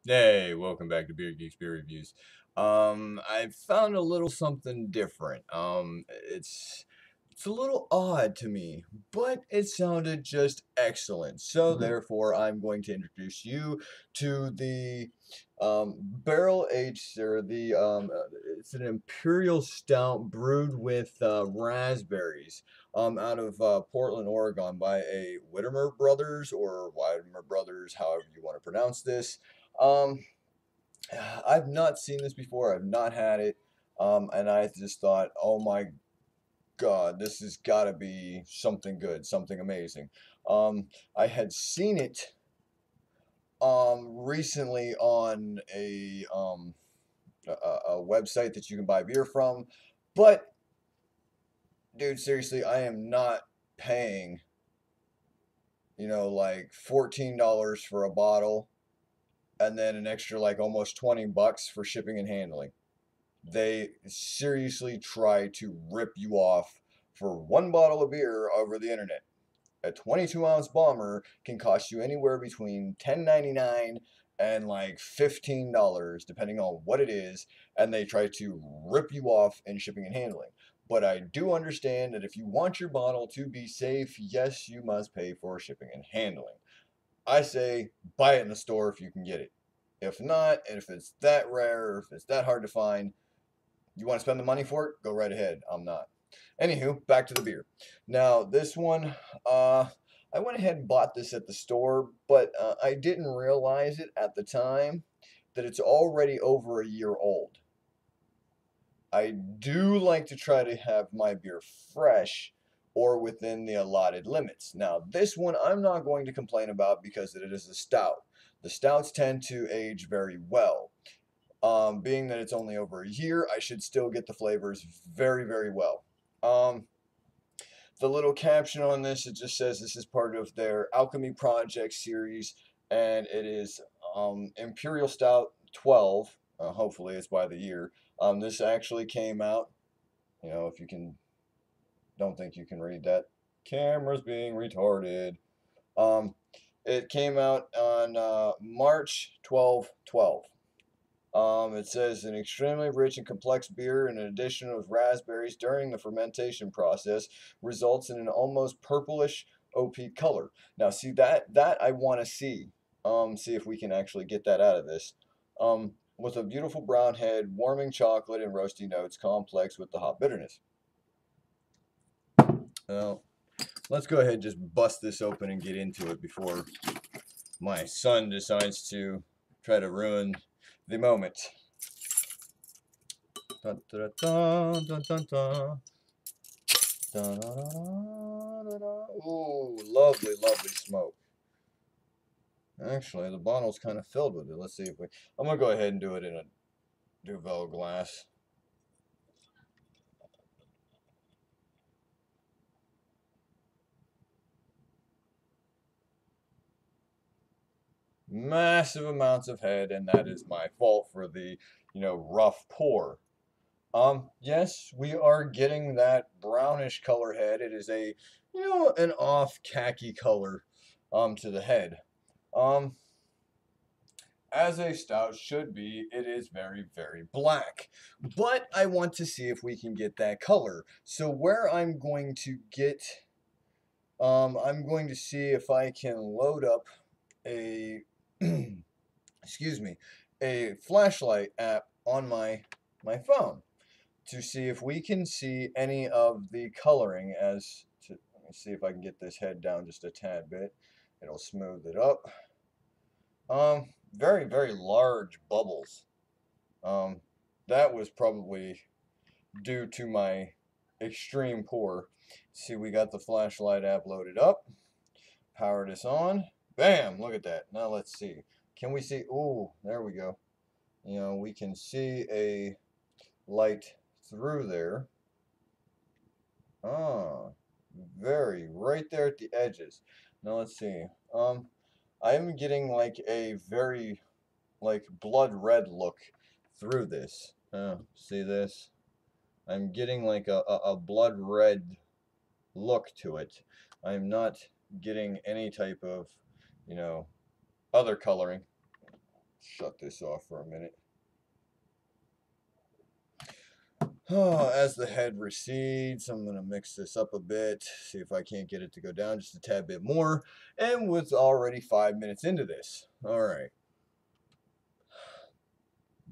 Hey, welcome back to Beer Geeks Beer Reviews. I found a little something different. It's a little odd to me, but it sounded just excellent. So therefore, I'm going to introduce you to the barrel aged or it's an Imperial Stout brewed with raspberries out of Portland, Oregon by a Widmer Brothers or Widmer Brothers, however you want to pronounce this. Um, I've not seen this before. I've not had it. And I just thought, oh my God, this has got to be something good, something amazing. I had seen it recently on a website that you can buy beer from, but dude, seriously, I am not paying, like $14 for a bottle and then an extra like almost $20 for shipping and handling. They seriously try to rip you off for one bottle of beer over the internet. A 22-ounce bomber can cost you anywhere between $10.99 and like $15, depending on what it is, and they try to rip you off in shipping and handling. But I do understand that if you want your bottle to be safe, yes, you must pay for shipping and handling. I say buy it in the store if you can get it. If not, and if it's that rare, or if it's that hard to find, you want to spend the money for it? Go right ahead. I'm not. Anywho, back to the beer. Now, this one, I went ahead and bought this at the store, but I didn't realize it at the time that it's already over a year old. I do like to try to have my beer fresh or within the allotted limits. Now, this one I'm not going to complain about because it is a stout. The stouts tend to age very well. Being that it's only over a year, I should still get the flavors very, very well. Um, the little caption on this, it just says this is part of their Alchemy Project series, and it is Imperial Stout 12. Hopefully, it's by the year. This actually came out. If you can, don't think you can read that. Camera's being retarded. Um, it came out on March 12. It says an extremely rich and complex beer, and an addition of raspberries during the fermentation process results in an almost purplish OP color. Now, see that I want to see. See if we can actually get that out of this. With a beautiful brown head, warming chocolate and roasty notes, complex with the hop bitterness. Well, let's go ahead and just bust this open and get into it before my son decides to try to ruin the moment. Dun, dun, dun, dun, dun, dun. Dun, dun, dun, dun, dun. Ooh, lovely, lovely smoke. Actually, the bottle's kind of filled with it. Let's see if we... I'm going to go ahead and do it in a Duvel glass. Massive amounts of head, and that is my fault for the, rough pour. Yes, we are getting that brownish color head. It is a, an off khaki color, to the head. Um, as a stout should be, it is very, very black. But I want to see if we can get that color. So where I'm going to see if I can load up a, excuse me, a flashlight app on my phone to see if we can see any of the coloring let me see if I can get this head down just a tad bit. It'll smooth it up. Very, very large bubbles. Um, that was probably due to my extreme pour. See, we got the flashlight app loaded up. Power this on. Bam! Look at that. Now let's see. Can we see? Ooh, there we go. We can see a light through there. Ah, very right there at the edges. Now let's see. I'm getting like a very like blood red look through this. See this? I'm getting like a blood red look to it. I'm not getting any type of, you know, other coloring. shut this off for a minute. As the head recedes, I'm going to mix this up a bit, see if I can't get it to go down just a tad bit more. And was already 5 minutes into this. All right.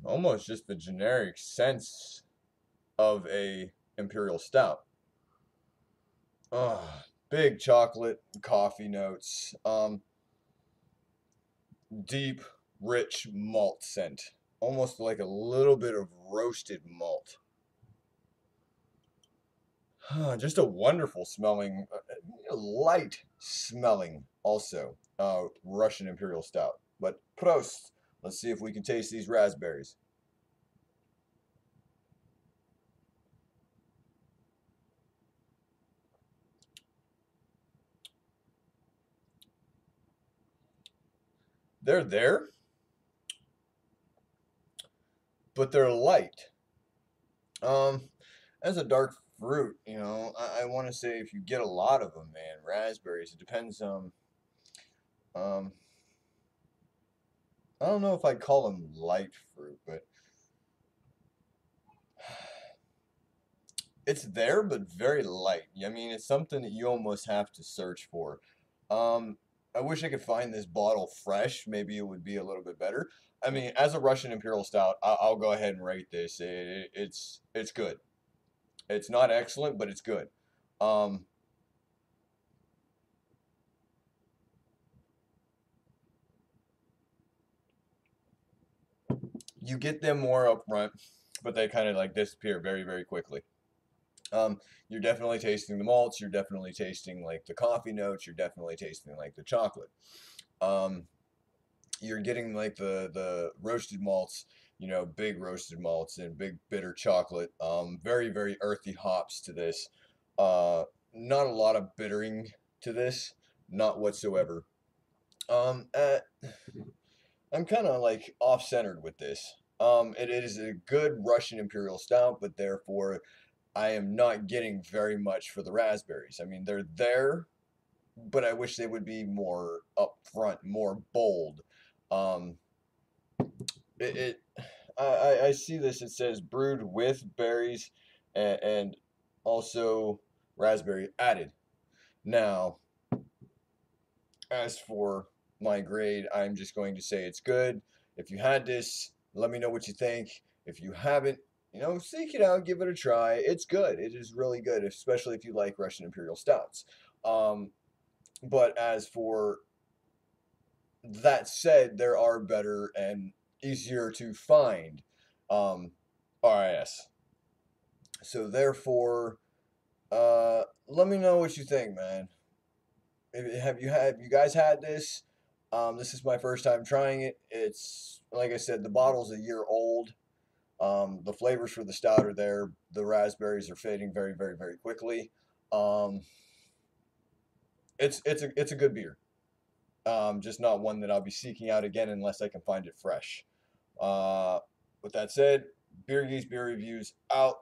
Almost just the generic sense of a Imperial Stout. Big chocolate, coffee notes. Deep, rich malt scent. Almost like a little bit of roasted malt. Just a wonderful smelling, light smelling also Russian Imperial Stout. But Prost, let's see if we can taste these raspberries. They're there, but they're light. As a dark fruit, I want to say if you get a lot of them, man, raspberries. It depends on. Um, I don't know if I'd call them light fruit, but it's there, but very light. I mean, it's something that you almost have to search for. Um, I wish I could find this bottle fresh. Maybe it would be a little bit better. I mean, as a Russian Imperial Stout, I'll go ahead and rate this. It's good. It's not excellent, but it's good. Um, you get them more up front, but they kind of like disappear very, very quickly. You're definitely tasting the malts. You're definitely tasting like the coffee notes. You're definitely tasting like the chocolate. Um, you're getting like the roasted malts, big roasted malts and big bitter chocolate. Very, very earthy hops to this. Not a lot of bittering to this, not whatsoever. Um, uh, I'm kind of like off-centered with this. It is a good Russian Imperial Stout, but therefore I am not getting very much for the raspberries. I mean, they're there, but I wish they would be more upfront, more bold. Um, it, it I see this. It says brewed with berries and also raspberry added. Now, as for my grade, I'm just going to say it's good. If you had this, let me know what you think. If you haven't, seek it out, give it a try. It's good. It is really good, especially if you like Russian Imperial Stouts. Um, but as for that said, there are better and easier to find RIS. So therefore, let me know what you think, man. Have you guys had this? This is my first time trying it. It's like I said, the bottle's a year old. The flavors for the stout are there. The raspberries are fading very, very, very quickly. Um, it's a good beer. Just not one that I'll be seeking out again unless I can find it fresh. Uh, with that said, Beer Geese Beer Reviews out.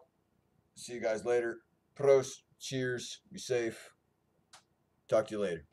See you guys later. Prost. Cheers. Be safe. Talk to you later.